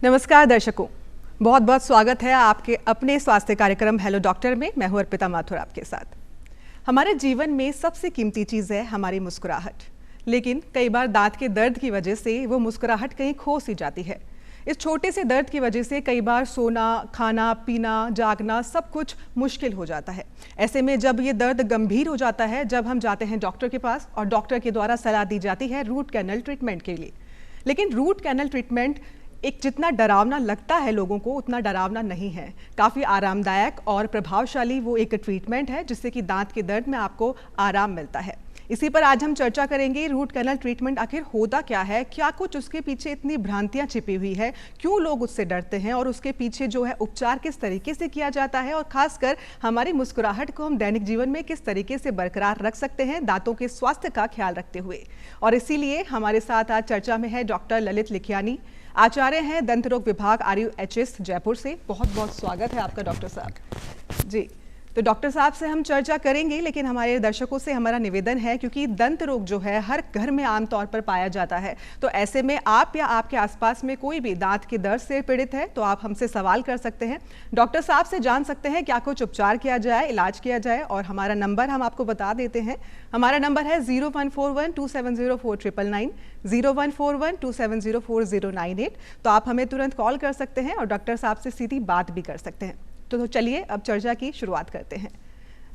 नमस्कार दर्शकों, बहुत बहुत स्वागत है आपके अपने स्वास्थ्य कार्यक्रम हेलो डॉक्टर में। मैं हूं अर्पिता माथुर आपके साथ। हमारे जीवन में सबसे कीमती चीज़ है हमारी मुस्कुराहट, लेकिन कई बार दांत के दर्द की वजह से वो मुस्कुराहट कहीं खो सी जाती है। इस छोटे से दर्द की वजह से कई बार सोना, खाना, पीना, जागना सब कुछ मुश्किल हो जाता है। ऐसे में जब ये दर्द गंभीर हो जाता है, जब हम जाते हैं डॉक्टर के पास और डॉक्टर के द्वारा सलाह दी जाती है रूट कैनल ट्रीटमेंट के लिए। लेकिन रूट कैनल ट्रीटमेंट एक जितना डरावना लगता है लोगों को, उतना डरावना नहीं है। काफ़ी आरामदायक और प्रभावशाली वो एक ट्रीटमेंट है जिससे कि दांत के दर्द में आपको आराम मिलता है। इसी पर आज हम चर्चा करेंगे, रूट कैनल ट्रीटमेंट आखिर होता क्या है, क्या कुछ उसके पीछे इतनी भ्रांतियां छिपी हुई है, क्यों लोग उससे डरते हैं और उसके पीछे जो है उपचार किस तरीके से किया जाता है और खासकर हमारी मुस्कुराहट को हम दैनिक जीवन में किस तरीके से बरकरार रख सकते हैं दांतों के स्वास्थ्य का ख्याल रखते हुए। और इसीलिए हमारे साथ आज चर्चा में है डॉक्टर ललित लिखियानी, आचार्य हैं दंत रोग विभाग RUHS जयपुर से। बहुत बहुत स्वागत है आपका डॉक्टर साहब जी। तो डॉक्टर साहब से हम चर्चा करेंगे, लेकिन हमारे दर्शकों से हमारा निवेदन है, क्योंकि दंत रोग जो है हर घर में आमतौर पर पाया जाता है, तो ऐसे में आप या आपके आसपास में कोई भी दांत के दर्द से पीड़ित है तो आप हमसे सवाल कर सकते हैं, डॉक्टर साहब से जान सकते हैं क्या कुछ उपचार किया जाए, इलाज किया जाए। और हमारा नंबर हम आपको बता देते हैं, हमारा नंबर है 0141270499, 0141270498। तो आप हमें तुरंत कॉल कर सकते हैं और डॉक्टर साहब से सीधी बात भी कर सकते हैं। तो चलिए अब चर्चा की शुरुआत करते हैं।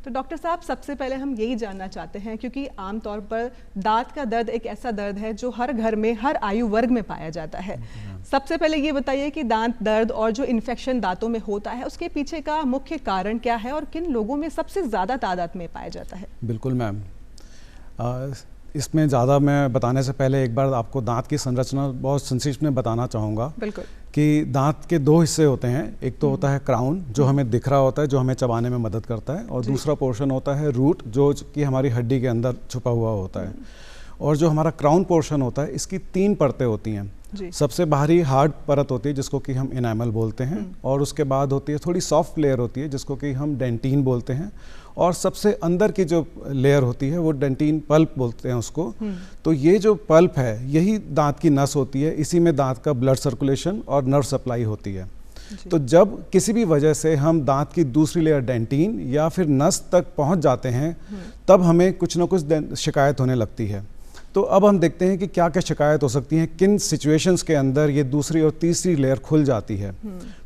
तो डॉक्टर साहब, सबसे पहले हम यही जानना चाहते हैं, क्योंकि आमतौर पर दांत का दर्द एक ऐसा दर्द है जो हर घर में, हर आयु वर्ग में पाया जाता है। सबसे पहले ये बताइए कि दांत दर्द और जो इन्फेक्शन दांतों में होता है उसके पीछे का मुख्य कारण क्या है और किन लोगों में सबसे ज़्यादा तादाद में पाया जाता है? बिल्कुल मैम, इसमें ज़्यादा मैं बताने से पहले एक बार आपको दांत की संरचना बहुत संक्षिप्त में बताना चाहूँगा। बिल्कुल। कि दांत के दो हिस्से होते हैं, एक तो होता है क्राउन जो हमें दिख रहा होता है, जो हमें चबाने में मदद करता है, और दूसरा पोर्शन होता है रूट जो कि हमारी हड्डी के अंदर छुपा हुआ होता है। और जो हमारा क्राउन पोर्शन होता है, इसकी 3 परतें होती हैं। सबसे बाहरी हार्ड परत होती है जिसको कि हम इनामल बोलते हैं, और उसके बाद होती है थोड़ी सॉफ्ट लेयर होती है जिसको कि हम डेंटिन बोलते हैं, और सबसे अंदर की जो लेयर होती है वो डेंटिन पल्प बोलते हैं उसको। तो ये जो पल्प है यही दांत की नस होती है, इसी में दांत का ब्लड सर्कुलेशन और नर्व सप्लाई होती है। तो जब किसी भी वजह से हम दांत की दूसरी लेयर डेंटिन या फिर नस तक पहुंच जाते हैं, तब हमें कुछ ना कुछ शिकायत होने लगती है। तो अब हम देखते हैं कि क्या क्या शिकायत हो सकती है, किन सिचुएशंस के अंदर ये दूसरी और तीसरी लेयर खुल जाती है।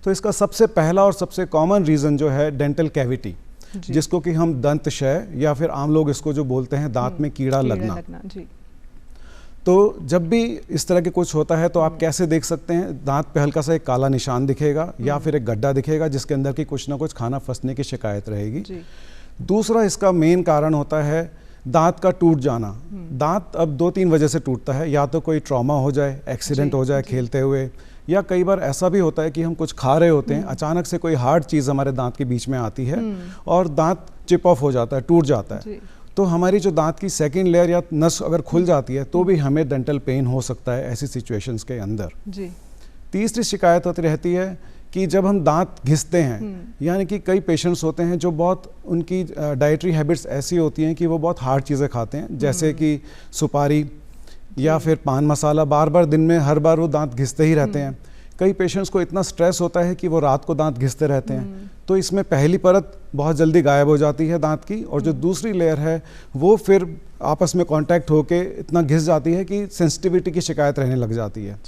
तो इसका सबसे पहला और सबसे कॉमन रीज़न जो है डेंटल कैविटी, जिसको कि हम दंत क्षय या फिर आम लोग इसको जो बोलते हैं दांत में कीड़ा लगना। जी। तो जब भी इस तरह के कुछ होता है तो आप कैसे देख सकते हैं, दांत पे हल्का सा एक काला निशान दिखेगा या फिर एक गड्ढा दिखेगा जिसके अंदर की कुछ ना कुछ खाना फंसने की शिकायत रहेगी। दूसरा इसका मेन कारण होता है दांत का टूट जाना। दांत अब 2-3 वजह से टूटता है, या तो कोई ट्रॉमा हो जाए, एक्सीडेंट हो जाए खेलते हुए, या कई बार ऐसा भी होता है कि हम कुछ खा रहे होते हैं, अचानक से कोई हार्ड चीज़ हमारे दांत के बीच में आती है और दांत चिप ऑफ हो जाता है, टूट जाता है। तो हमारी जो दांत की सेकंड लेयर या नस अगर खुल जाती है तो भी हमें डेंटल पेन हो सकता है ऐसी सिचुएशंस के अंदर। तीसरी शिकायत होती रहती है कि जब हम दांत घिसते हैं, यानी कि कई पेशेंट्स होते हैं जो बहुत उनकी डाइटरी हैबिट्स ऐसी होती हैं कि वो बहुत हार्ड चीज़ें खाते हैं, जैसे कि सुपारी या फिर पान मसाला, बार बार दिन में हर बार वो दांत घिसते ही रहते हैं। कई पेशेंट्स को इतना स्ट्रेस होता है कि वो रात को दांत घिसते रहते हैं। तो इसमें पहली परत बहुत जल्दी गायब हो जाती है दांत की, और जो दूसरी लेयर है वो फिर आपस में कांटेक्ट होके इतना घिस जाती है कि सेंसिटिविटी की शिकायत रहने लग जाती है।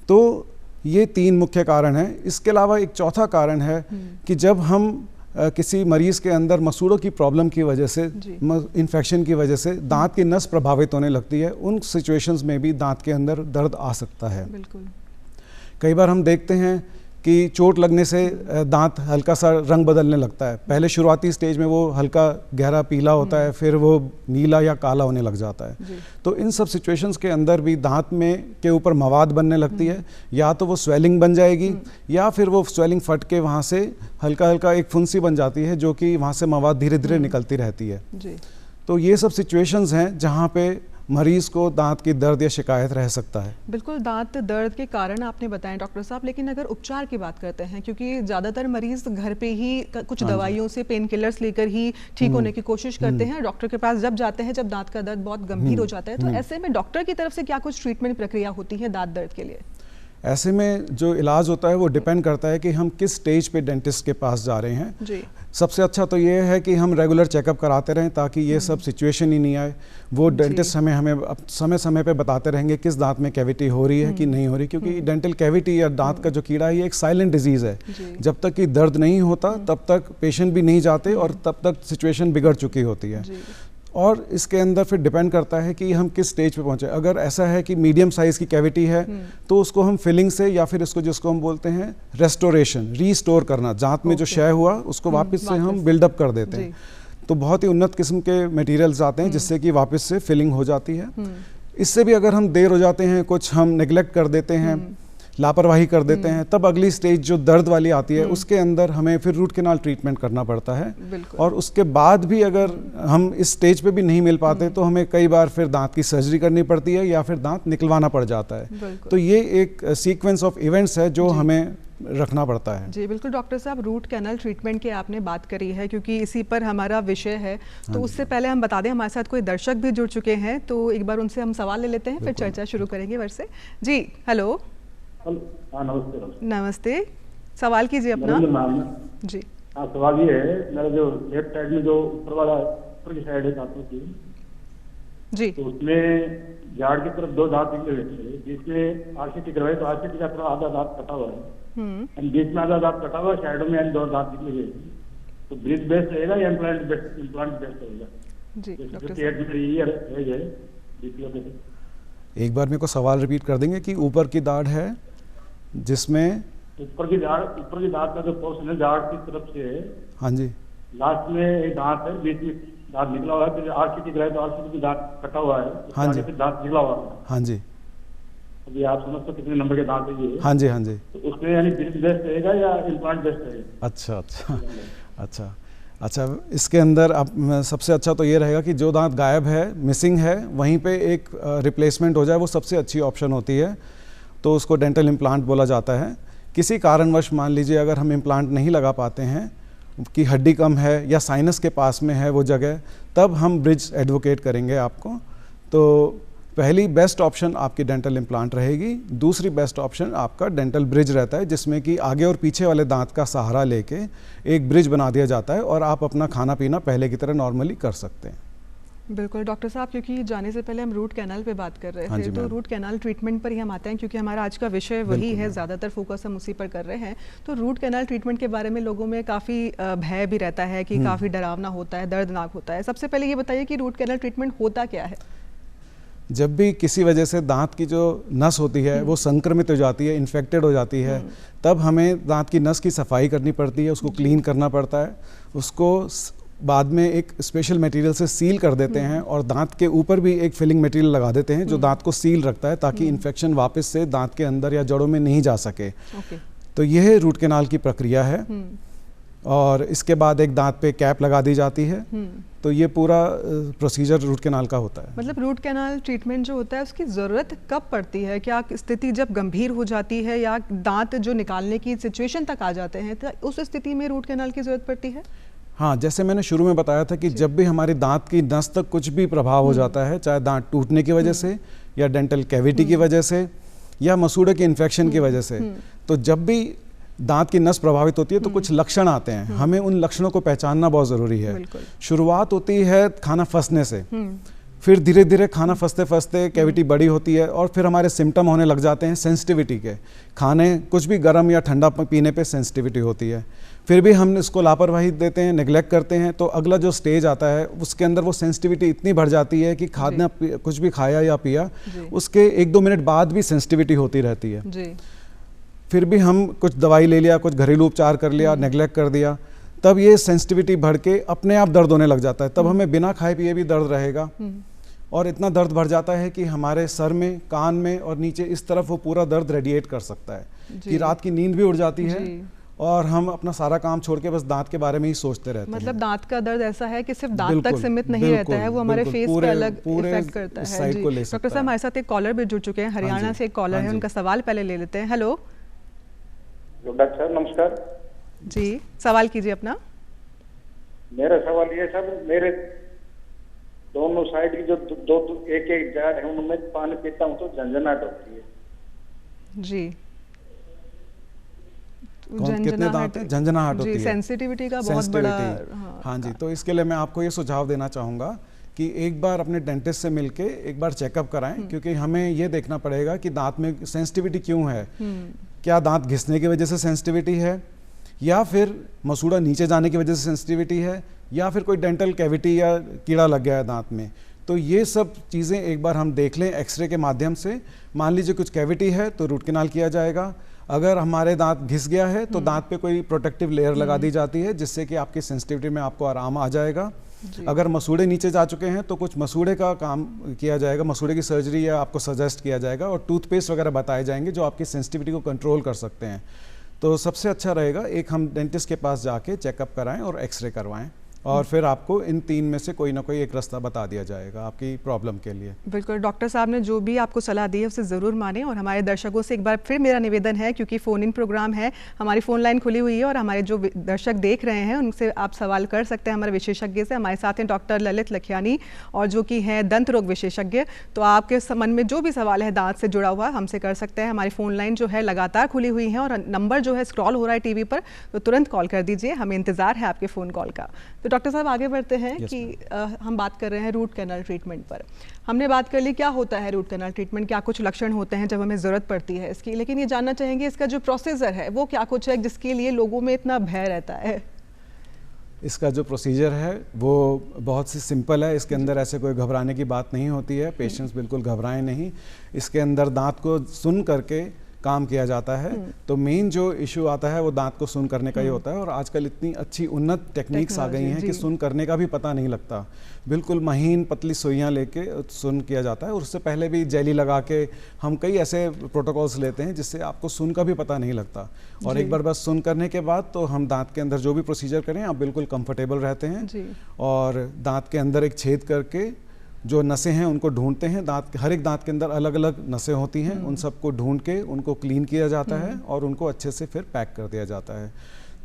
तो ये 3 मुख्य कारण हैं। इसके अलावा एक चौथा कारण है कि जब हम किसी मरीज़ के अंदर मसूड़ों की प्रॉब्लम की वजह से, इन्फेक्शन की वजह से दांत की नस प्रभावित होने लगती है, उन सिचुएशंस में भी दांत के अंदर दर्द आ सकता है। बिल्कुल। कई बार हम देखते हैं कि चोट लगने से दांत हल्का सा रंग बदलने लगता है। पहले शुरुआती स्टेज में वो हल्का गहरा पीला होता है, फिर वो नीला या काला होने लग जाता है। तो इन सब सिचुएशंस के अंदर भी दांत में के ऊपर मवाद बनने लगती है, या तो वो स्वेलिंग बन जाएगी या फिर वो स्वेलिंग फट के वहाँ से हल्का हल्का एक फुंसी बन जाती है, जो कि वहाँ से मवाद धीरे धीरे निकलती रहती है। तो ये सब सिचुएशंस हैं जहाँ पे मरीज को दांत की दर्द या शिकायत रह सकता है। बिल्कुल, दांत दर्द के कारण आपने बताएं डॉक्टर साहब, लेकिन अगर उपचार की बात करते हैं, क्योंकि ज़्यादातर मरीज घर पे ही कुछ दवाइयों से, पेन किलर्स लेकर ही ठीक होने की कोशिश करते हैं, डॉक्टर के पास जब जाते हैं जब दांत का दर्द बहुत गंभीर हो जाता है, तो ऐसे में डॉक्टर की तरफ से क्या कुछ ट्रीटमेंट प्रक्रिया होती है दांत दर्द के लिए? ऐसे में जो इलाज होता है वो डिपेंड करता है कि हम किस स्टेज पे डेंटिस्ट के पास जा रहे हैं। जी। सबसे अच्छा तो ये है कि हम रेगुलर चेकअप कराते रहें ताकि ये सब सिचुएशन ही नहीं आए। वो डेंटिस्ट हमें समय समय पे बताते रहेंगे किस दांत में कैविटी हो रही है कि नहीं हो रही, क्योंकि डेंटल कैविटी या दांत का जो कीड़ा है ये एक साइलेंट डिजीज़ है। जब तक कि दर्द नहीं होता तब तक पेशेंट भी नहीं जाते और तब तक सिचुएशन बिगड़ चुकी होती है। और इसके अंदर फिर डिपेंड करता है कि हम किस स्टेज पे पहुंचे। अगर ऐसा है कि मीडियम साइज की कैविटी है तो उसको हम फिलिंग से या फिर इसको जिसको हम बोलते हैं रेस्टोरेशन, रीस्टोर करना, दांत में जो क्षय हुआ उसको वापस से हम बिल्डअप कर देते हैं। तो बहुत ही उन्नत किस्म के मटेरियल्स आते हैं जिससे कि वापस से फिलिंग हो जाती है। इससे भी अगर हम देर हो जाते हैं, कुछ हम नेग्लेक्ट कर देते हैं, लापरवाही कर देते हैं, तब अगली स्टेज जो दर्द वाली आती है उसके अंदर हमें फिर रूट कैनाल ट्रीटमेंट करना पड़ता है। और उसके बाद भी अगर हम इस स्टेज पे भी नहीं मिल पाते तो हमें कई बार फिर दांत की सर्जरी करनी पड़ती है या फिर दांत निकलवाना पड़ जाता है। तो ये एक सीक्वेंस ऑफ इवेंट्स है जो हमें रखना पड़ता है। जी बिल्कुल डॉक्टर साहब, रूट कैनल ट्रीटमेंट की आपने बात करी है क्योंकि इसी पर हमारा विषय है, तो उससे पहले हम बता दें हमारे साथ कोई दर्शक भी जुड़ चुके हैं, तो एक बार उनसे हम सवाल ले लेते हैं फिर चर्चा शुरू करेंगे वैसे। जी हेलो। नमस्ते। नमस्ते, सवाल कीजिए अपना। जी हाँ, सवाल ये है, मेरा जो लेफ्ट साइड में जो ऊपर की साइड है दांतों की, जी, तो उसमें झाड़ की तरफ 2 दांत निकले हुए थे, जिसमें आरसीटी करवाई तो आरसीटी का थोड़ा आधा दांत कटा हुआ है, बीच में आधा दांत कटा हुआ है, साइडों में 2 दांत निकले हुए हैं। तो ब्रिज बेस्ट रहेगा या इम्प्लांट बेस्ट रहेगा? जी डॉक्टर साहब, एक बार मेरे को सवाल रिपीट कर देंगे कि ऊपर की दाढ़ है जिसमें ऊपर की दांत का जो पोर्शन है झाड़ की तरफ से, हाँ जी, लास्ट में एक दांत है, बीच में दांत निकला हुआ है, फिर आरसीटी कराए तो आरसीटी भी दांत कटा हुआ है, हाँ जी, फिर दांत निकला हुआ है। हाँ जी, अभी आप समझ सकते कितने नंबर के दांत है ये? हाँ जी, हाँ जी। तो उसमें यानी ब्रिज बेस्ट रहेगा या इम्प्लांट बेस्ट रहेगा? अच्छा अच्छा अच्छा अच्छा, इसके अंदर आप सबसे अच्छा तो ये रहेगा कि जो दांत गायब है, मिसिंग है, वहीं पे एक रिप्लेसमेंट हो जाए, वो सबसे अच्छी ऑप्शन होती है। तो उसको डेंटल इम्प्लांट बोला जाता है। किसी कारणवश मान लीजिए अगर हम इम्प्लांट नहीं लगा पाते हैं कि हड्डी कम है या साइनस के पास में है वो जगह, तब हम ब्रिज एडवोकेट करेंगे आपको। तो पहली बेस्ट ऑप्शन आपकी डेंटल इम्प्लांट रहेगी, दूसरी बेस्ट ऑप्शन आपका डेंटल ब्रिज रहता है जिसमें कि आगे और पीछे वाले दांत का सहारा लेके एक ब्रिज बना दिया जाता है और आप अपना खाना पीना पहले की तरह नॉर्मली कर सकते हैं। बिल्कुल डॉक्टर साहब, क्योंकि जाने से पहले हम रूट कैनाल पे बात कर रहे थे, तो रूट कैनाल ट्रीटमेंट पर ही हम आते हैं क्योंकि हमारा आज का विषय वही है, ज़्यादातर फोकस हम उसी पर कर रहे हैं। तो रूट कैनाल ट्रीटमेंट के बारे में लोगों में काफ़ी भय भी रहता है कि काफ़ी डरावना होता है, दर्दनाक होता है। सबसे पहले ये बताइए कि रूट कैनाल ट्रीटमेंट होता क्या है? जब भी किसी वजह से दांत की जो नस होती है वो संक्रमित हो जाती है, इन्फेक्टेड हो जाती है, तब हमें दांत की नस की सफाई करनी पड़ती है, उसको क्लीन करना पड़ता है, उसको बाद में एक स्पेशल मटेरियल से सील कर देते हैं और दांत के ऊपर भी एक फिलिंग मटेरियल लगा देते हैं जो दांत को सील रखता है ताकि इन्फेक्शन वापस से दांत के अंदर या जड़ों में नहीं जा सके। तो यह रूट कैनाल की प्रक्रिया है। और इसके बाद एक दांत पे कैप लगा दी जाती है। तो ये पूरा प्रोसीजर रूट कैनाल का होता है। मतलब रूट कैनाल ट्रीटमेंट जो होता है उसकी ज़रूरत कब पड़ती है? क्या स्थिति जब गंभीर हो जाती है या दांत जो निकालने की सिचुएशन तक आ जाते हैं तो उस स्थिति में रूट कैनाल की ज़रूरत पड़ती है? हाँ, जैसे मैंने शुरू में बताया था कि जब भी हमारी दांत की नस तक कुछ भी प्रभाव हो जाता है, चाहे दांत टूटने की वजह से या डेंटल कैविटी की वजह से या मसूड़े के इन्फेक्शन की वजह से, तो जब भी दांत की नस प्रभावित होती है तो कुछ लक्षण आते हैं। हमें उन लक्षणों को पहचानना बहुत ज़रूरी है। शुरुआत होती है खाना फंसने से, फिर धीरे धीरे खाना फंसते फंसते कैविटी बड़ी होती है और फिर हमारे सिम्टम होने लग जाते हैं सेंसिटिविटी के। खाने कुछ भी गर्म या ठंडा पीने पे सेंसिटिविटी होती है, फिर भी हम इसको लापरवाही देते हैं, नेग्लेक्ट करते हैं, तो अगला जो स्टेज आता है उसके अंदर वो सेंसिटिविटी इतनी बढ़ जाती है कि खाना कुछ भी खाया या पिया उसके 1-2 मिनट बाद भी सेंसिटिविटी होती रहती है जी। फिर भी हम कुछ दवाई ले लिया, कुछ घरेलू उपचार कर लिया, नेग्लेक्ट कर दिया, तब ये सेंसिटिविटी बढ़ के अपने आप दर्द होने लग जाता है। तब हमें बिना खाए पिए भी दर्द रहेगा और इतना दर्द बढ़ जाता है कि हमारे सर में, कान में और नीचे इस तरफ वो पूरा दर्द रेडिएट कर सकता है कि रात की नींद भी उड़ जाती है और हम अपना सारा काम छोड़ के बस दांत के बारे में ही सोचते रहते हैं। मतलब दांत का दर्द ऐसा है कि सिर्फ दांत तक सीमित नहीं रहता है, वो हमारे फेस पे अलग इफेक्ट करता है जी। डॉक्टर साहब, हमारे साथ एक कॉलर भी जुड़ चुके हैं, हरियाणा से एक कॉलर है, उनका सवाल पहले ले लेते हैं। हेलो डॉक्टर साहब, नमस्कार जी, सवाल कीजिए अपना। मेरा सवाल ये सर, मेरे दोनों साइड की जो दो एक जाड़ है उनमें पानी पीता हूँ तो झंझनाहट होती है जी। कितने दांत हैं? झंझनाहट होती है, सेंसिटिविटी का बहुत बड़ा। हाँ जी, तो इसके लिए मैं आपको ये सुझाव देना चाहूँगा कि एक बार अपने डेंटिस्ट से मिलके एक बार चेकअप कराएं, क्योंकि हमें ये देखना पड़ेगा कि दांत में सेंसिटिविटी क्यों है। क्या दांत घिसने की वजह से सेंसिटिविटी है, या फिर मसूड़ा नीचे जाने की वजह से सेंसिटिविटी है, या फिर कोई डेंटल कैविटी या कीड़ा लग गया है दांत में। तो ये सब चीज़ें एक बार हम देख लें एक्सरे के माध्यम से। मान लीजिए कुछ कैविटी है तो रूट कैनाल किया जाएगा। अगर हमारे दांत घिस गया है तो दांत पे कोई प्रोटेक्टिव लेयर लगा दी जाती है, जिससे कि आपकी सेंसिटिविटी में आपको आराम आ जाएगा। अगर मसूड़े नीचे जा चुके हैं तो कुछ मसूड़े का काम किया जाएगा, मसूड़े की सर्जरी या आपको सजेस्ट किया जाएगा, और टूथपेस्ट वगैरह बताए जाएंगे जो आपकी सेंसिटिविटी को कंट्रोल कर सकते हैं। तो सबसे अच्छा रहेगा एक हम डेंटिस्ट के पास जाके चेकअप कराएं और एक्सरे करवाएं, और फिर आपको इन 3 में से कोई ना कोई एक रास्ता बता दिया जाएगा आपकी प्रॉब्लम के लिए। बिल्कुल, डॉक्टर साहब ने जो भी आपको सलाह दी है उसे ज़रूर मानें। और हमारे दर्शकों से एक बार फिर मेरा निवेदन है, क्योंकि फ़ोन इन प्रोग्राम है, हमारी फ़ोन लाइन खुली हुई है और हमारे जो दर्शक देख रहे हैं उनसे आप सवाल कर सकते हैं हमारे विशेषज्ञ से। हमारे साथ हैं डॉक्टर ललित लखियानी, और जो कि हैं दंत रोग विशेषज्ञ। तो आपके मन में जो भी सवाल है दांत से जुड़ा हुआ हमसे कर सकते हैं। हमारी फ़ोन लाइन जो है लगातार खुली हुई है, और नंबर जो है स्क्रॉल हो रहा है टीवी पर, तो तुरंत कॉल कर दीजिए, हमें इंतज़ार है आपके फ़ोन कॉल का। तो डॉक्टर साहब आगे बढ़ते हैं कि हम बात कर रहे हैं रूट कैनाल ट्रीटमेंट पर। हमने बात कर ली क्या होता है रूट कैनाल ट्रीटमेंट, क्या कुछ लक्षण होते हैं जब हमें ज़रूरत पड़ती है इसकी, लेकिन ये जानना चाहेंगे इसका जो प्रोसीजर है वो क्या कुछ है जिसके लिए लोगों में इतना भय रहता है। इसका जो प्रोसीजर है वो बहुत सी सिंपल है, इसके अंदर ऐसे कोई घबराने की बात नहीं होती है। पेशेंट्स बिल्कुल घबराएं नहीं। इसके अंदर दांत को सुन करके काम किया जाता है। तो मेन जो इशू आता है वो दांत को सुन करने का ही होता है, और आजकल इतनी अच्छी उन्नत टेक्निक्स आ गई हैं कि सुन करने का भी पता नहीं लगता। बिल्कुल महीन पतली सुइयां लेके सुन किया जाता है, और उससे पहले भी जेली लगा के हम कई ऐसे प्रोटोकॉल्स लेते हैं जिससे आपको सुन का भी पता नहीं लगता। और एक बार बस सुन करने के बाद तो हम दांत के अंदर जो भी प्रोसीजर करें आप बिल्कुल कंफर्टेबल रहते हैं। और दांत के अंदर एक छेद करके जो नसें हैं उनको ढूंढते हैं। दांत, हर एक दांत के अंदर अलग अलग नसें होती हैं, उन सबको ढूंढ के उनको क्लीन किया जाता है और उनको अच्छे से फिर पैक कर दिया जाता है।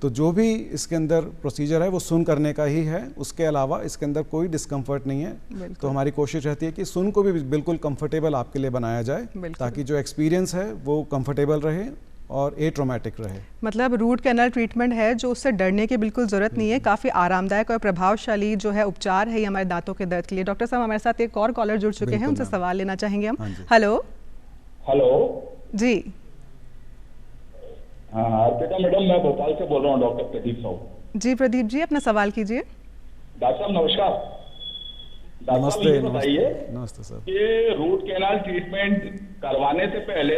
तो जो भी इसके अंदर प्रोसीजर है वो सुन करने का ही है, उसके अलावा इसके अंदर कोई डिस्कम्फर्ट नहीं है। तो हमारी कोशिश रहती है कि सुन को भी बिल्कुल कंफर्टेबल आपके लिए बनाया जाए, ताकि जो एक्सपीरियंस है वो कंफर्टेबल रहे और एट्रोमैटिक रहे। मतलब रूट कैनाल ट्रीटमेंट है जो उससे डरने की बिल्कुल ज़रूरत नहीं है, काफ़ी आरामदायक और प्रभावशाली जो है उपचार है ये हमारे दांतों के दर्द के लिए। डॉक्टर साहब हमारे साथ एक और कॉलर जुड़ चुके हैं, उनसे सवाल लेना चाहेंगे हम। हेलो हेलो जी। हाँ अर्पिता मैडम, मैं भोपाल से बोल रहा हूँ, डॉक्टर प्रदीप साहू। जी प्रदीप जी, अपना सवाल कीजिए। डॉक्टर साहब नमस्कार। नमस्ते। बताइए नमस्ते सर, कि रूट कैनाल ट्रीटमेंट करवाने से पहले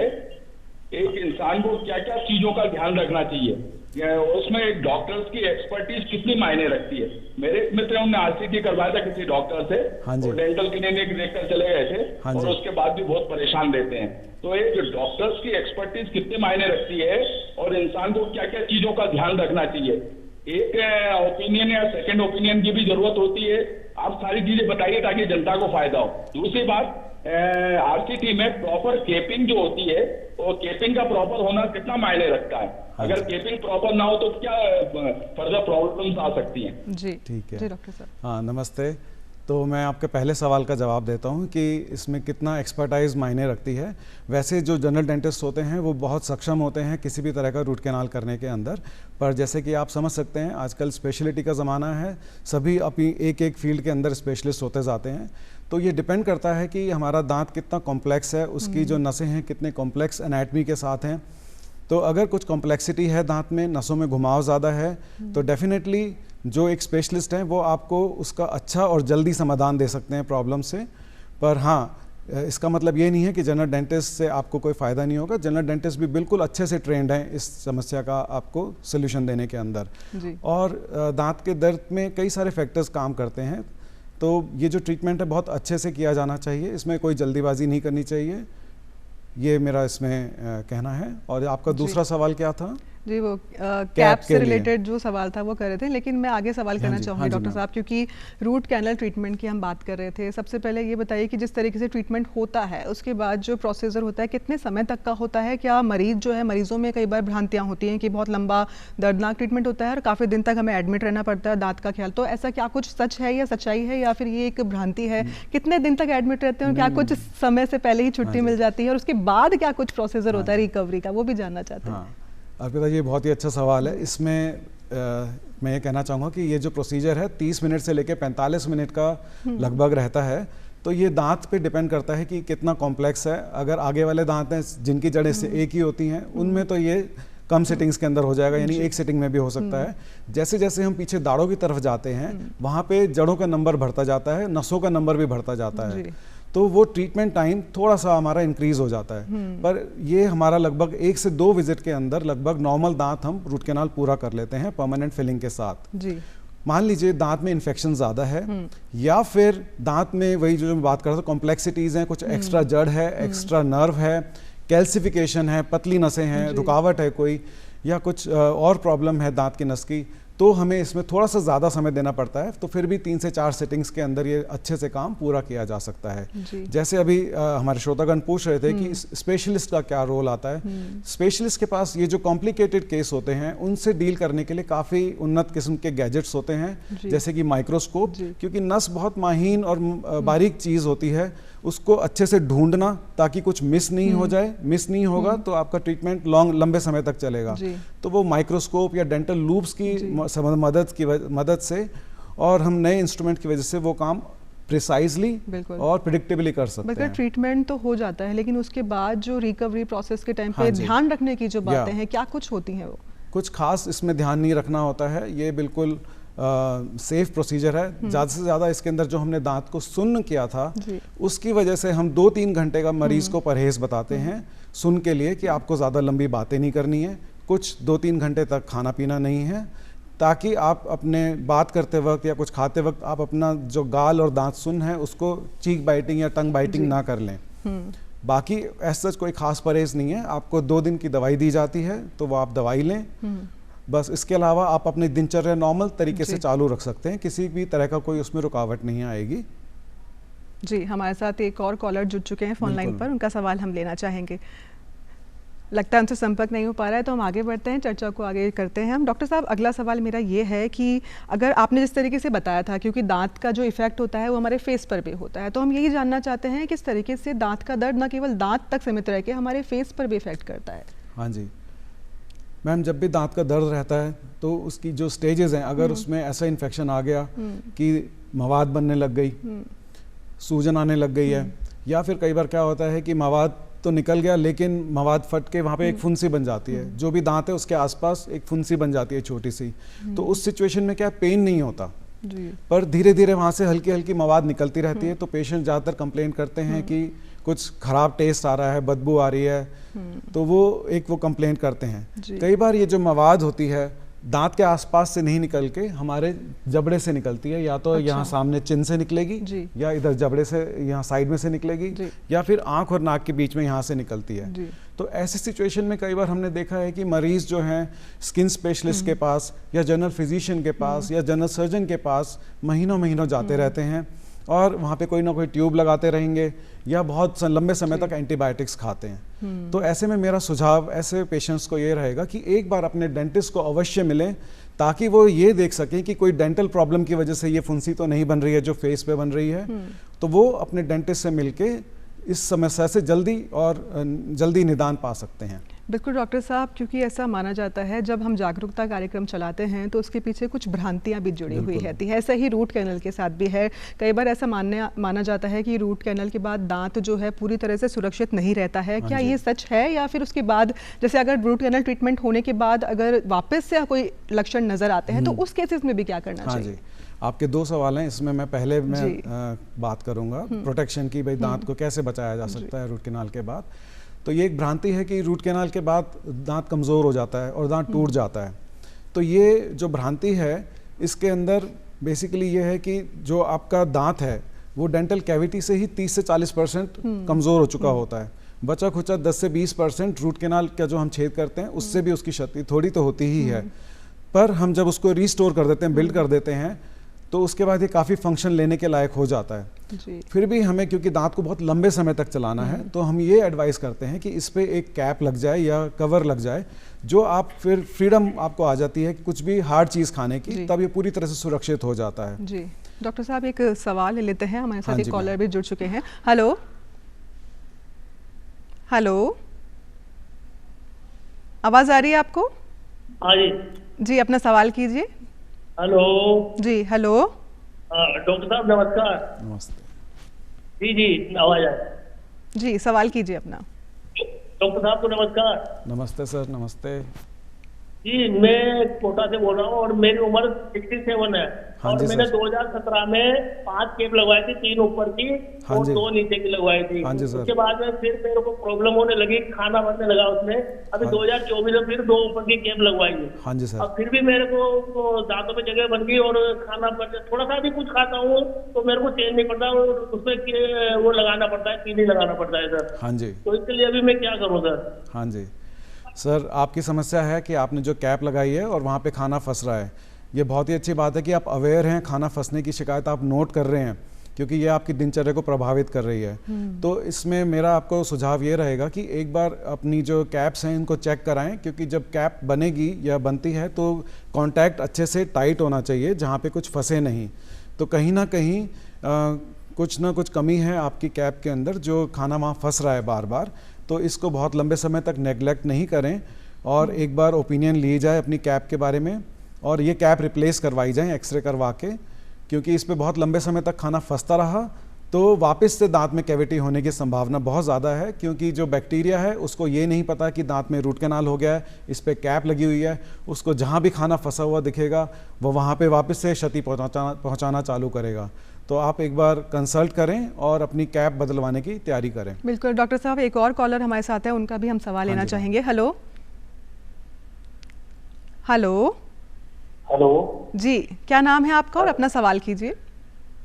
एक इंसान को क्या क्या चीजों का ध्यान रखना चाहिए, उसमें एक डॉक्टर्स की एक्सपर्टीज कितनी मायने रखती है। मेरे एक मित्र ने आरसीटी करवाया था किसी डॉक्टर से, और डेंटल क्लिनिक देखकर चले गए थे, और उसके बाद भी बहुत परेशान रहते हैं। तो एक डॉक्टर्स की एक्सपर्टीज कितने मायने रखती है, और इंसान को क्या क्या चीजों का ध्यान रखना चाहिए। एक ओपिनियन या सेकंड ओपिनियन की भी जरूरत होती है। आप सारी चीजें बताइए ताकि जनता को फायदा हो। दूसरी बात, आरसीटी में प्रॉपर केपिंग जो होती है, वो केपिंग का प्रॉपर होना कितना मायने रखता है। अगर केपिंग प्रॉपर ना हो तो क्या फर्दर प्रॉब्लम्स आ सकती हैं। जी ठीक है जी डॉक्टर साहब। हाँ नमस्ते। तो मैं आपके पहले सवाल का जवाब देता हूँ कि इसमें कितना एक्सपर्टाइज मायने रखती है। वैसे जो जनरल डेंटिस्ट होते हैं वो बहुत सक्षम होते हैं किसी भी तरह का रूट कैनाल करने के अंदर, पर जैसे कि आप समझ सकते हैं आजकल स्पेशलिटी का ज़माना है, सभी अपनी एक एक फील्ड के अंदर स्पेशलिस्ट होते जाते हैं। तो ये डिपेंड करता है कि हमारा दांत कितना कॉम्प्लेक्स है, उसकी जो नसें हैं कितने कॉम्प्लेक्स एनाटमी के साथ हैं। तो अगर कुछ कॉम्प्लेक्सिटी है दांत में, नसों में घुमाव ज़्यादा है, तो डेफिनेटली जो एक स्पेशलिस्ट हैं वो आपको उसका अच्छा और जल्दी समाधान दे सकते हैं प्रॉब्लम से। पर हाँ, इसका मतलब ये नहीं है कि जनरल डेंटिस्ट से आपको कोई फ़ायदा नहीं होगा। जनरल डेंटिस्ट भी बिल्कुल अच्छे से ट्रेंड हैं इस समस्या का आपको सोल्यूशन देने के अंदर जी। और दांत के दर्द में कई सारे फैक्टर्स काम करते हैं। तो ये जो ट्रीटमेंट है बहुत अच्छे से किया जाना चाहिए, इसमें कोई जल्दीबाजी नहीं करनी चाहिए, ये मेरा इसमें कहना है। और आपका दूसरा सवाल क्या था? जी वो कैप से रिलेटेड जो सवाल था वो कर रहे थे, लेकिन मैं आगे सवाल करना चाहूँगी डॉक्टर साहब, क्योंकि रूट कैनल ट्रीटमेंट की हम बात कर रहे थे। सबसे पहले ये बताइए कि जिस तरीके से ट्रीटमेंट होता है उसके बाद जो प्रोसीजर होता है कितने समय तक का होता है? क्या मरीज जो है, मरीजों में कई बार भ्रांतियाँ होती हैं कि बहुत लंबा दर्दनाक ट्रीटमेंट होता है और काफ़ी दिन तक हमें एडमिट रहना पड़ता है दांत का ख्याल, तो ऐसा क्या कुछ सच है या सच्चाई है, या फिर ये एक भ्रांति है? कितने दिन तक एडमिट रहते हैं और क्या कुछ समय से पहले ही छुट्टी मिल जाती है, और उसके बाद क्या कुछ प्रोसीजर होता है रिकवरी का, वो भी जानना चाहते हैं। अर्पिता, ये बहुत ही अच्छा सवाल है। इसमें मैं ये कहना चाहूँगा कि ये जो प्रोसीजर है 30 मिनट से लेकर 45 मिनट का लगभग रहता है। तो ये दांत पे डिपेंड करता है कि कितना कॉम्प्लेक्स है। अगर आगे वाले दांत हैं जिनकी जड़ें से एक ही होती हैं, उनमें तो ये कम सेटिंग्स के अंदर हो जाएगा, यानी एक सेटिंग में भी हो सकता है। जैसे जैसे हम पीछे दाढ़ों की तरफ जाते हैं, वहाँ पे जड़ों का नंबर बढ़ता जाता है, नसों का नंबर भी बढ़ता जाता है, तो वो ट्रीटमेंट टाइम थोड़ा सा हमारा इंक्रीज हो जाता है। पर ये हमारा लगभग 1 से 2 विजिट के अंदर लगभग नॉर्मल दांत हम रूट कैनाल पूरा कर लेते हैं परमानेंट फिलिंग के साथ। जी। मान लीजिए दांत में इन्फेक्शन ज़्यादा है, या फिर दांत में वही जो मैं बात कर रहा था कॉम्प्लेक्सिटीज़ हैं, कुछ एक्स्ट्रा जड़ है, एक्स्ट्रा नर्व है, कैल्सिफिकेशन है, पतली नसें हैं, रुकावट है कोई, या कुछ और प्रॉब्लम है दांत की नस की, तो हमें इसमें थोड़ा सा ज़्यादा समय देना पड़ता है। तो फिर भी 3 से 4 सेटिंग्स के अंदर ये अच्छे से काम पूरा किया जा सकता है। जैसे अभी हमारे श्रोतागण पूछ रहे थे कि स्पेशलिस्ट का क्या रोल आता है। स्पेशलिस्ट के पास ये जो कॉम्प्लिकेटेड केस होते हैं उनसे डील करने के लिए काफ़ी उन्नत किस्म के गैजेट्स होते हैं, जैसे कि माइक्रोस्कोप, क्योंकि नस बहुत महीन और बारीक चीज़ होती है, उसको अच्छे से ढूंढना ताकि कुछ मिस नहीं हो जाए। मिस नहीं होगा तो आपका ट्रीटमेंट लंबे समय तक चलेगा। तो वो माइक्रोस्कोप या डेंटल लूप्स की मदद से और हम नए इंस्ट्रूमेंट की वजह से वो काम प्रिसाइजली और प्रिडिक्टेबली कर सकते हैं। ट्रीटमेंट तो हो जाता है, लेकिन उसके बाद जो रिकवरी प्रोसेस के टाइम पे ध्यान रखने की जो बातें हैं, क्या कुछ होती हैं? वो कुछ खास इसमें ध्यान नहीं रखना होता है। ये बिल्कुल सेफ प्रोसीजर है। ज़्यादा से ज़्यादा इसके अंदर जो हमने दांत को सुन्न किया था, उसकी वजह से हम 2-3 घंटे का मरीज को परहेज बताते हैं सुन के लिए, कि आपको ज़्यादा लंबी बातें नहीं करनी है, कुछ 2-3 घंटे तक खाना पीना नहीं है, ताकि आप अपने बात करते वक्त या कुछ खाते वक्त आप अपना जो गाल और दांत सुन है उसको चीक बाइटिंग या टंग बाइटिंग ना कर लें। बाकी ऐसा कोई खास परहेज नहीं है। आपको 2 दिन की दवाई दी जाती है, तो वो आप दवाई लें, बस। इसके अलावा आप अपनी दिनचर्या नॉर्मल तरीके से चालू रख सकते हैं, किसी भी तरह का कोई उसमें रुकावट नहीं आएगी। जी, हमारे साथ एक और कॉलर जुड़ चुके हैं फोन लाइन पर, उनका सवाल हम लेना चाहेंगे। लगता है उनसे संपर्क नहीं हो पा रहा है, तो हम आगे बढ़ते हैं, चर्चा को आगे करते हैं हम। डॉक्टर साहब, अगला सवाल मेरा ये है कि अगर आपने जिस तरीके से बताया था, क्योंकि दांत का जो इफेक्ट होता है वो हमारे फेस पर भी होता है, तो हम यही जानना चाहते हैं किस तरीके से दांत का दर्द न केवल दांत तक सीमित रह के हमारे फेस पर भी इफेक्ट करता है। हाँ जी मैम, जब भी दांत का दर्द रहता है तो उसकी जो स्टेजेस हैं, अगर उसमें ऐसा इन्फेक्शन आ गया कि मवाद बनने लग गई, सूजन आने लग गई है, या फिर कई बार क्या होता है कि मवाद तो निकल गया लेकिन मवाद फट के वहाँ पे एक फुंसी बन जाती है, जो भी दांत है उसके आसपास एक फुंसी बन जाती है छोटी सी। तो उस सिचुएशन में क्या पेन नहीं होता, पर धीरे धीरे वहाँ से हल्की हल्की मवाद निकलती रहती है। तो पेशेंट ज़्यादातर कंप्लेंट करते हैं कि कुछ खराब टेस्ट आ रहा है, बदबू आ रही है, तो वो कंप्लेंट करते हैं। कई बार ये जो मवाद होती है दांत के आसपास से नहीं निकल के हमारे जबड़े से निकलती है, या तो यहाँ सामने चिन से निकलेगी, या इधर जबड़े से यहाँ साइड में से निकलेगी, या फिर आंख और नाक के बीच में यहाँ से निकलती है। तो ऐसी सिचुएशन में कई बार हमने देखा है कि मरीज जो हैं स्किन स्पेशलिस्ट के पास या जनरल फिजिशियन के पास या जनरल सर्जन के पास महीनों महीनों जाते रहते हैं, और वहाँ पे कोई ना कोई ट्यूब लगाते रहेंगे या बहुत लंबे समय तक एंटीबायोटिक्स खाते हैं। तो ऐसे में मेरा सुझाव ऐसे पेशेंट्स को ये रहेगा कि एक बार अपने डेंटिस्ट को अवश्य मिलें, ताकि वो ये देख सकें कि कोई डेंटल प्रॉब्लम की वजह से ये फुंसी तो नहीं बन रही है जो फेस पे बन रही है। तो वो अपने डेंटिस्ट से मिलके इस समस्या से जल्दी निदान पा सकते हैं। बिल्कुल डॉक्टर साहब, क्योंकि ऐसा माना जाता है जब हम जागरूकता कार्यक्रम चलाते हैं तो उसके पीछे कुछ भ्रांतियां भी जुड़ी हुई रहती है। ऐसा ही रूट कैनल के साथ भी है। कई बार ऐसा माना जाता है कि रूट कैनल के बाद दांत जो है पूरी तरह से सुरक्षित नहीं रहता है। क्या ये सच है, या फिर उसके बाद जैसे अगर रूट कैनल ट्रीटमेंट होने के बाद अगर वापस से कोई लक्षण नजर आते हैं तो उस केसेस में भी क्या करना चाहिए? आपके 2 सवाल हैं, इसमें मैं पहले बात करूंगा प्रोटेक्शन की, भाई दांत को कैसे बचाया जा सकता है रूट कैनाल के बाद। तो ये एक भ्रांति है कि रूट कैनाल के बाद दांत कमज़ोर हो जाता है और दांत टूट जाता है। तो ये जो भ्रांति है, इसके अंदर बेसिकली ये है कि जो आपका दांत है वो डेंटल कैविटी से ही 30 से 40% कमज़ोर हो चुका होता है। बचा खुचा 10 से 20% रूट कैनाल का जो हम छेद करते हैं उससे भी उसकी क्षति थोड़ी तो होती ही है। पर हम जब उसको रिस्टोर कर देते हैं, बिल्ड कर देते हैं, तो उसके बाद ये काफ़ी फंक्शन लेने के लायक हो जाता है। फिर भी हमें, क्योंकि दांत को बहुत लंबे समय तक चलाना है, तो हम ये एडवाइस करते हैं कि इस पे एक कैप लग जाए या कवर लग जाए, जो आप फिर फ्रीडम आपको आ जाती है कुछ भी हार्ड चीज़ खाने की, तब ये पूरी तरह से सुरक्षित हो जाता है। जी डॉक्टर साहब, एक सवाल ले लेते हैं, हमारे साथ एक कॉलर भी जुड़ चुके हैं। हेलो हेलो, आवाज आ रही है आपको? हाँ जी। जी, अपना सवाल कीजिए। हेलो। जी हेलो। डॉक्टर साहब नमस्कार। नमस्ते। जी आवाज आए। जी, सवाल कीजिए अपना। डॉक्टर साहब को नमस्कार। नमस्ते सर, नमस्ते। जी मैं कोटा से बोल रहा हूँ और मेरी उम्र 67 है। हाँ और जी मैंने सर। 2017 में 5 कैप लगवाई थी, 3 ऊपर की हाँ और जी। 2 नीचे की लगवाई थी। हाँ जी सर। उसके बाद में फिर मेरे को प्रॉब्लम होने लगी, खाना बनने लगा उसमें। अभी हाँ। 2024 में फिर 2 ऊपर की कैप लगवाई है। हाँ जी सर। अब फिर भी मेरे को दांतों में जगह बन गई और खाना थोड़ा सा भी कुछ खाता हूँ तो मेरे को चेंज नहीं पड़ता, और उसमें वो लगाना पड़ता है, चीनी लगाना पड़ता है सर। हाँ जी। तो इसके लिए अभी मैं क्या करूँ सर? हाँ जी सर, आपकी समस्या है कि आपने जो कैप लगाई है और वहाँ पे खाना फंस रहा है। ये बहुत ही अच्छी बात है कि आप अवेयर हैं, खाना फंसने की शिकायत आप नोट कर रहे हैं, क्योंकि ये आपकी दिनचर्या को प्रभावित कर रही है। तो इसमें मेरा आपको सुझाव ये रहेगा कि एक बार अपनी जो कैप्स हैं इनको चेक कराएं, क्योंकि जब कैप बनेगी या बनती है तो कॉन्टैक्ट अच्छे से टाइट होना चाहिए, जहाँ पे कुछ फंसे नहीं। तो कहीं ना कहीं कुछ ना कुछ कमी है आपकी कैप के अंदर, जो खाना वहाँ फंस रहा है बार बार। तो इसको बहुत लंबे समय तक नेगलेक्ट नहीं करें और एक बार ओपिनियन ली जाए अपनी कैप के बारे में, और ये कैप रिप्लेस करवाई जाए एक्सरे करवा के, क्योंकि इस पे बहुत लंबे समय तक खाना फंसता रहा तो वापस से दांत में कैविटी होने की संभावना बहुत ज़्यादा है, क्योंकि जो बैक्टीरिया है उसको ये नहीं पता कि दांत में रूट कैनाल हो गया है, इस पे कैप लगी हुई है। उसको जहाँ भी खाना फंसा हुआ दिखेगा वो वहाँ पे वापस से क्षति पहुँचाना चालू करेगा। तो आप एक बार कंसल्ट करें और अपनी कैप बदलवाने की तैयारी करें। बिल्कुल डॉक्टर साहब, एक और कॉलर हमारे साथ है, उनका भी हम सवाल लेना चाहेंगे। Hello hello. हेलो जी, क्या नाम है आपका और अपना सवाल कीजिए।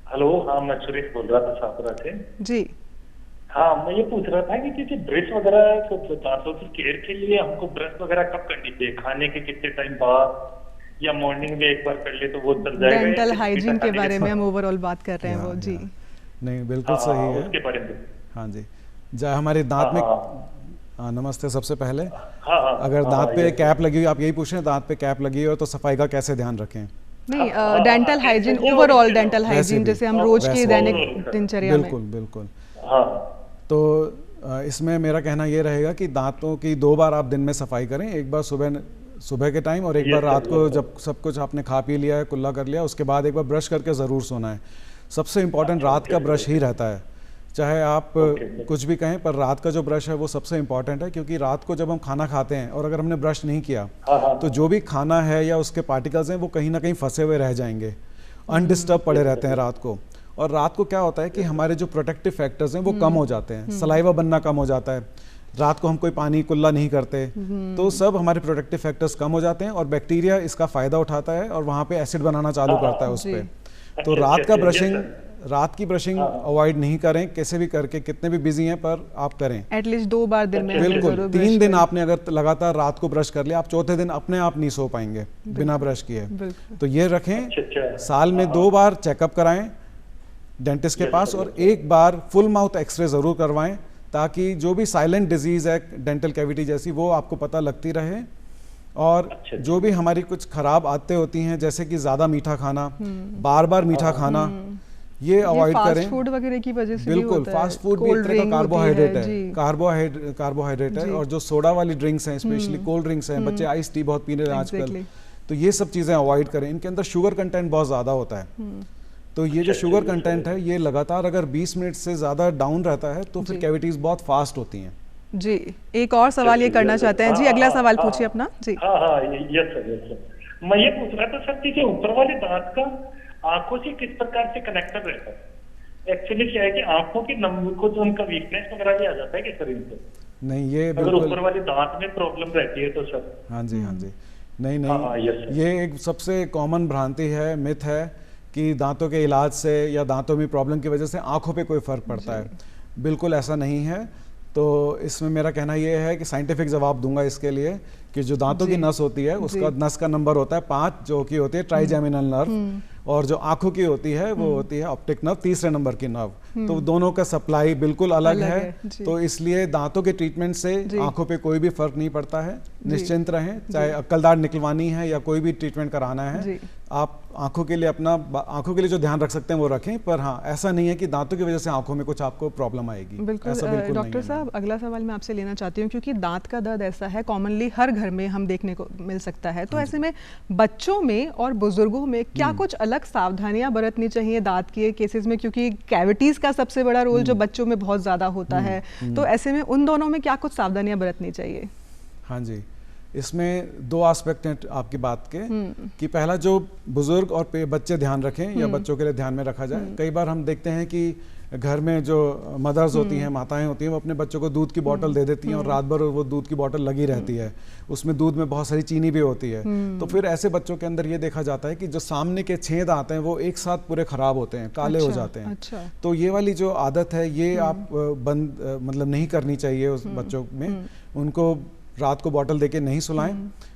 हेलो। हाँ मैं सुरेश बोल रहा था सापुरा से। जी हाँ मैं ये पूछ रहा था कि जैसे ब्रश वगैरह दांतों की केयर के लिए हमको ब्रश वगैरह कब करनी चाहिए, खाने के कितने टाइम बाद, या मॉर्निंग में एक बार कर ले तो वो चल जाएगा? डेंटल हाइजीन के बारे में हम ओवरऑल बात कर रहे हैं वो। जी नहीं, बिल्कुल सही है। उसके बारे में। हाँ जी, जहाँ हमारे दांत में हाँ नमस्ते। सबसे पहले अगर दांत पे कैप लगी हुई, आप यही पूछ रहे हैं, दांत पे कैप लगी हो तो सफाई का कैसे ध्यान रखें? नहीं, dental hygiene, overall dental hygiene जैसे हम रोज की दैनिक दिनचर्या में। बिल्कुल बिल्कुल। तो इसमें मेरा कहना ये रहेगा कि दांतों की 2 बार आप दिन में सफाई करें, एक बार सुबह के टाइम और एक बार रात को जब सब कुछ आपने खा पी लिया है, कुल्ला कर लिया, उसके बाद एक बार ब्रश करके ज़रूर सोना है। सबसे इम्पॉर्टेंट रात का ब्रश ही रहता है, चाहे आप कुछ भी कहें, पर रात का जो ब्रश है वो सबसे इम्पॉर्टेंट है, क्योंकि रात को जब हम खाना खाते हैं और अगर हमने ब्रश नहीं किया तो जो भी खाना है या उसके पार्टिकल्स हैं वो कहीं ना कहीं फंसे हुए रह जाएंगे, अनडिस्टर्ब पड़े रहते हैं रात को। और रात को क्या होता है कि हमारे जो प्रोटेक्टिव फैक्टर्स हैं वो कम हो जाते हैं, सलाइवा बनना कम हो जाता है, रात को हम कोई पानी कुल्ला नहीं करते, तो सब हमारे प्रोटेक्टिव फैक्टर्स कम हो जाते हैं और बैक्टीरिया इसका फ़ायदा उठाता है और वहाँ पे एसिड बनाना चालू करता है उस पर। तो रात का ब्रशिंग, रात की ब्रशिंग अवॉइड नहीं करें कैसे भी करके, कितने भी बिजी हैं पर आप करें एटलीस्ट 2 बार दिन में। बिल्कुल। 3 दिन आपने अगर लगातार रात को ब्रश कर लिया, आप चौथे दिन अपने आप नहीं सो पाएंगे बिना ब्रश किए। तो ये रखें, साल में 2 बार चेकअप कराएं डेंटिस्ट के पास, और 1 बार फुल माउथ एक्सरे ज़रूर करवाएं, ताकि जो भी साइलेंट डिजीज़ है डेंटल कैविटी जैसी वो आपको पता लगती रहे। और जो भी हमारी कुछ खराब आदतें होती हैं, जैसे कि ज़्यादा मीठा खाना, बार बार मीठा खाना, ये अवॉइड करें। फास्ट फूड वगैरह की वजह से बिल्कुल, फास्ट फूड भी एक तरह का कार्बोहाइड्रेट है, कार्बोहाइड्रेट है। और जो सोडा वाली ड्रिंक्स हैं, स्पेशली कोल्ड ड्रिंक्स हैं, बच्चे आइस टी बहुत पी रहे हैं आजकल, तो ये सब चीज़ें अवॉइड करें। इनके अंदर शुगर कंटेंट बहुत ज़्यादा होता है, तो ये जो शुगर कंटेंट है ये लगातार अगर 20 मिनट से ज़्यादा डाउन रहता है तो फिर कैविटीज़ बहुत फास्ट होती हैं। जी, एक और सवाल ये करना चाहते हैं। जी, अगला सवाल पूछिए अपना। जी यस सर। मैं ये पूछ रहा था सर कि ऊपर वाले दांत का आंखों से किस प्रकार से कनेक्टेड रहता है? एक्चुअली क्या है कि आंखों की नंबर को जो उनका वीकनेस वगैरह भी आ जाता है कि शरीर से? नहीं, ये अगर ऊपर वाले दांत में प्रॉब्लम रहती है तो सर? हाँ जी, हाँ जी। नहीं, ये एक सबसे कॉमन भ्रांति है, मिथ है कि दांतों के इलाज से या दांतों में प्रॉब्लम की वजह से आंखों पे कोई फ़र्क पड़ता है। बिल्कुल ऐसा नहीं है। तो इसमें मेरा कहना ये है कि साइंटिफिक जवाब दूंगा इसके लिए कि जो दांतों की नस होती है उसका नस का नंबर होता है 5, जो कि होती है ट्राइजेमिनल नर्व, और जो आंखों की होती है वो होती है ऑप्टिक नर्व, तीसरे नंबर की नर्व। तो दोनों का सप्लाई बिल्कुल अलग है। तो इसलिए दांतों के ट्रीटमेंट से आंखों पे कोई भी फर्क नहीं पड़ता है। निश्चिंत रहें, चाहे अक्कलदाढ़ निकलवानी है या कोई भी ट्रीटमेंट कराना है, आप आंखों के लिए आंखों के लिए जो ध्यान रख सकते हैं वो रखें, पर हाँ ऐसा नहीं है कि दांतों की वजह से आंखों में कुछ आपको प्रॉब्लम आएगी। बिल्कुल, ऐसा बिल्कुल डॉक्टर साहब अगला सवाल मैं आपसे लेना चाहती हूँ, क्योंकि दांत का दर्द ऐसा है कॉमनली हर घर में हम देखने को मिल सकता है, तो ऐसे में बच्चों में और बुजुर्गों में क्या कुछ अलग सावधानियां बरतनी चाहिए दांत के केसेस में, क्योंकि कैविटीज का सबसे बड़ा रोल जो बच्चों में बहुत ज्यादा होता है, तो ऐसे में उन दोनों में क्या कुछ सावधानियां बरतनी चाहिए? हाँ जी, इसमें दो एस्पेक्ट हैं आपकी बात के, कि पहला जो बुजुर्ग और बच्चे ध्यान रखें या बच्चों के लिए ध्यान में रखा जाए। कई बार हम देखते हैं कि घर में जो मदर्स होती हैं, माताएं होती हैं, वो अपने बच्चों को दूध की बोतल दे देती हैं और रात भर वो दूध की बोतल लगी रहती है, उसमें दूध में बहुत सारी चीनी भी होती है। तो फिर ऐसे बच्चों के अंदर ये देखा जाता है कि जो सामने के छेद आते हैं वो एक साथ पूरे खराब होते हैं, काले हो जाते हैं। तो ये वाली जो आदत है ये आप बंद मतलब नहीं करनी चाहिए उस बच्चों में। उनको रात को बॉटल देके नहीं सुलाएं,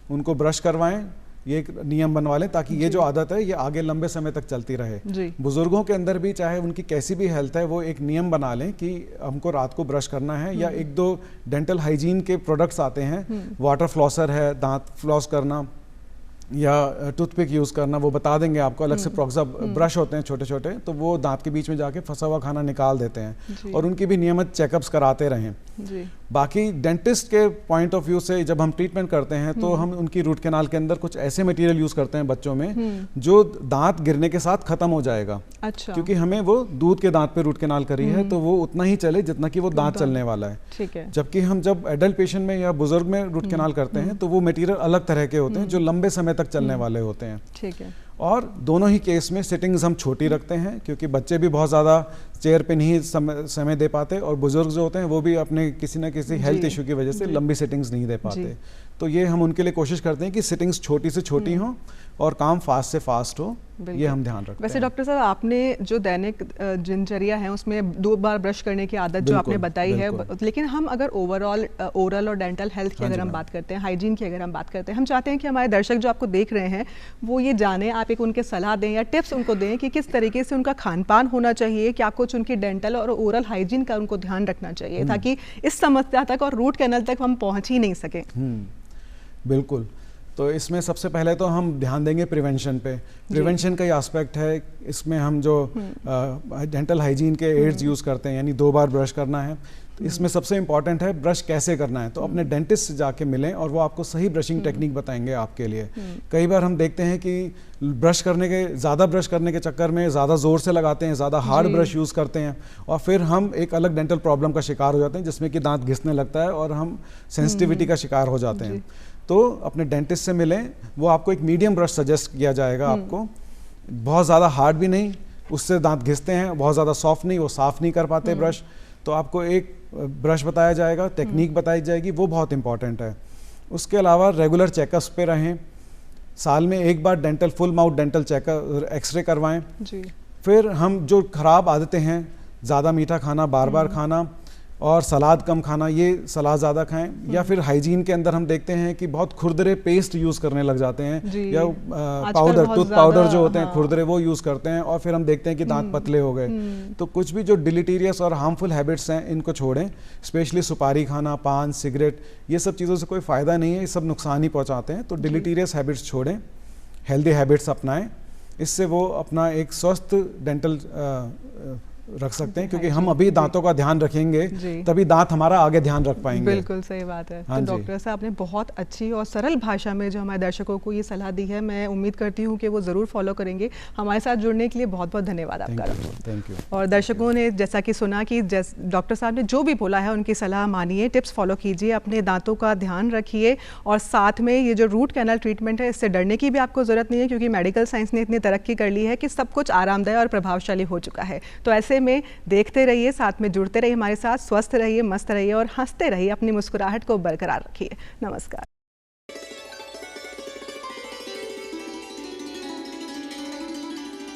उनको ब्रश करवाएं, ये एक नियम बनवा लें ताकि ये जो आदत है ये आगे लंबे समय तक चलती रहे। बुजुर्गों के अंदर भी चाहे उनकी कैसी भी हेल्थ है, वो एक नियम बना लें कि हमको रात को ब्रश करना है, या एक दो डेंटल हाइजीन के प्रोडक्ट्स आते हैं, वाटर फ्लॉसर है, दांत फ्लॉस करना या टूथपिक यूज़ करना, वो बता देंगे आपको। अलग से प्रोक्सा ब्रश होते हैं छोटे छोटे, तो वो दांत के बीच में जाके फंसा हुआ खाना निकाल देते हैं, और उनकी भी नियमित चेकअप्स कराते रहें। बाकी डेंटिस्ट के पॉइंट ऑफ व्यू से जब हम ट्रीटमेंट करते हैं तो हम उनकी रूट कैनाल के अंदर कुछ ऐसे मटेरियल यूज़ करते हैं बच्चों में जो दांत गिरने के साथ ख़त्म हो जाएगा। अच्छा। क्योंकि हमें वो दूध के दांत पे रूट कैनाल करी है, तो वो उतना ही चले जितना कि वो दांत चलने वाला है। ठीक है। जबकि हम जब एडल्ट पेशेंट में या बुजुर्ग में रूट कैनाल करते हैं तो वो मटेरियल अलग तरह के होते हैं जो लंबे समय तक चलने वाले होते हैं। ठीक है। और दोनों ही केस में सिटिंग्स हम छोटी रखते हैं, क्योंकि बच्चे भी बहुत ज़्यादा चेयर पे नहीं समय दे पाते, और बुजुर्ग जो होते हैं वो भी अपने किसी न किसी हेल्थ इशू की वजह से लंबी सिटिंग्स नहीं दे पाते। तो ये हम उनके लिए कोशिश करते हैं कि सिटिंग्स छोटी से छोटी हों और काम फास्ट से फास्ट हो, ये हम ध्यान रखते हैं। वैसे डॉक्टर साहब, आपने जो दैनिक दिनचर्या है उसमें 2 बार ब्रश करने की आदत जो आपने बताई है, लेकिन हम अगर ओवरऑल ओरल और डेंटल हेल्थ की अगर हम बात करते हैं, हाइजीन की अगर हम बात करते हैं, हम चाहते हैं कि हमारे दर्शक जो आपको देख रहे हैं वो ये जाने, आप एक उनके सलाह दें या टिप्स उनको दें कि किस तरीके से उनका खान पान होना चाहिए, क्या कुछ उनकी डेंटल और ओरल हाइजीन का उनको ध्यान रखना चाहिए, ताकि इस समस्या तक और रूट कैनल तक हम पहुँच ही नहीं सकें। बिल्कुल। तो इसमें सबसे पहले तो हम ध्यान देंगे प्रिवेंशन पे। प्रिवेंशन का ही एस्पेक्ट है इसमें। हम जो डेंटल हाइजीन के एड्स यूज़ करते हैं, यानी 2 बार ब्रश करना है, तो इसमें सबसे इम्पॉर्टेंट है ब्रश कैसे करना है। तो अपने डेंटिस्ट से जाके मिलें और वो आपको सही ब्रशिंग टेक्निक बताएंगे आपके लिए। कई बार हम देखते हैं कि ज़्यादा ब्रश करने के चक्कर में ज़्यादा ज़ोर से लगाते हैं, ज़्यादा हार्ड ब्रश यूज़ करते हैं, और फिर हम एक अलग डेंटल प्रॉब्लम का शिकार हो जाते हैं, जिसमें कि दांत घिसने लगता है और हम सेंसिटिविटी का शिकार हो जाते हैं। तो अपने डेंटिस्ट से मिलें, वो आपको एक मीडियम ब्रश सजेस्ट किया जाएगा आपको। बहुत ज़्यादा हार्ड भी नहीं, उससे दांत घिसते हैं, बहुत ज़्यादा सॉफ्ट नहीं, वो साफ़ नहीं कर पाते ब्रश। तो आपको एक ब्रश बताया जाएगा, टेक्निक बताई जाएगी, वो बहुत इंपॉर्टेंट है। उसके अलावा रेगुलर चेकअप्स पे रहें, साल में 1 बार dental full mouth dental checkup x-ray करवाएं जी। फिर हम जो ख़राब आदतें हैं, ज़्यादा मीठा खाना, बार बार खाना और सलाद कम खाना, ये सलाद ज़्यादा खाएं। या फिर हाइजीन के अंदर हम देखते हैं कि बहुत खुरदरे पेस्ट यूज़ करने लग जाते हैं, या पाउडर, टूथ पाउडर जो होते हैं खुरदरे, वो यूज़ करते हैं, और फिर हम देखते हैं कि दांत पतले हो गए। तो कुछ भी जो डिलीटीरियस और हार्मफुल हैबिट्स हैं इनको छोड़ें। स्पेशली सुपारी खाना, पान, सिगरेट, ये सब चीज़ों से कोई फ़ायदा नहीं है, ये सब नुकसान ही पहुँचाते हैं। तो डिलीटीरियस हैबिट्स छोड़ें, हेल्दी हैबिट्स अपनाएं, इससे वो अपना एक स्वस्थ डेंटल रख सकते हैं। क्योंकि हम अभी दांतों का ध्यान रखेंगे तभी दांत हमारा आगे ध्यान रख पाएंगे। बिल्कुल सही बात है। तो डॉक्टर साहब ने बहुत अच्छी और सरल भाषा में जो हमारे दर्शकों को ये सलाह दी है, मैं उम्मीद करती हूँ कि वो ज़रूर फॉलो करेंगे। हमारे साथ जुड़ने के लिए बहुत बहुत धन्यवाद आपका। Thank you. और दर्शकों ने जैसा कि सुना कि डॉक्टर साहब ने जो भी बोला है उनकी सलाह मानिए, टिप्स फॉलो कीजिए, अपने दांतों का ध्यान रखिए, और साथ में ये जो रूट कैनल ट्रीटमेंट है इससे डरने की भी आपको ज़रूरत नहीं है, क्योंकि मेडिकल साइंस ने इतनी तरक्की कर ली है कि सब कुछ आरामदायक और प्रभावशाली हो चुका है। तो ऐसे में देखते रहिए, साथ में जुड़ते रहिए हमारे साथ, स्वस्थ रहिए, मस्त रहिए और हंसते रहिए, अपनी मुस्कुराहट को बरकरार रखिए। नमस्कार।